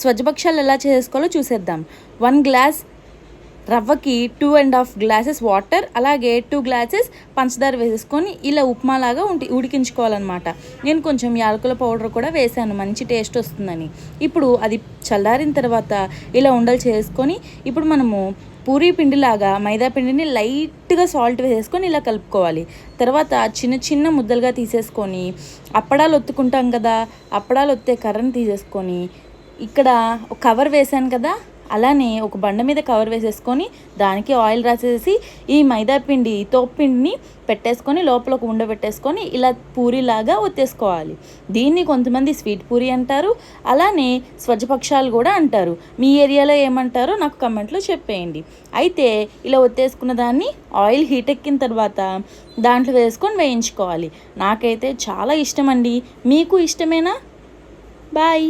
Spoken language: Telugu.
స్వజభక్షాలు ఎలా చేసుకోవాలో చూసేద్దాం. 1 గ్లాస్ రవ్వకి 2.5 గ్లాసెస్ వాటర్, అలాగే 2 గ్లాసెస్ పంచదార వేసేసుకొని ఇలా ఉప్మాలాగా ఉడికించుకోవాలన్నమాట. నేను కొంచెం యాలకుల పౌడర్ కూడా వేసాను, మంచి టేస్ట్ వస్తుందని. ఇప్పుడు అది చల్లారిన తర్వాత ఇలా ఉండలు చేసుకొని, ఇప్పుడు మనము పూరీ పిండిలాగా మైదా పిండిని లైట్గా సాల్ట్ వేసేసుకొని ఇలా కలుపుకోవాలి. తర్వాత చిన్న చిన్న ముద్దలుగా తీసేసుకొని, అప్పడాలు ఒత్తుకుంటాం కదా, అప్పడాలు ఒత్తే కర్రను తీసేసుకొని, ఇక్కడ కవర్ వేసాను కదా, అలానే ఒక బండ మీద కవర్ వేసేసుకొని దానికి ఆయిల్ రాసేసి ఈ మైదా పిండి తోపుపిండిని పెట్టేసుకొని లోపల ఒక ఉండ పెట్టేసుకొని ఇలా పూరీలాగా ఒత్తేసుకోవాలి. దీన్ని కొంతమంది స్వీట్ పూరీ అంటారు, అలానే స్వజపక్షాలు కూడా అంటారు. మీ ఏరియాలో ఏమంటారో నాకు కమెంట్లో చెప్పేయండి. అయితే ఇలా ఒత్తేసుకున్న దాన్ని ఆయిల్ హీట్ ఎక్కిన తర్వాత దాంట్లో వేసుకొని వేయించుకోవాలి. నాకైతే చాలా ఇష్టం అండి. మీకు ఇష్టమేనా? బాయ్.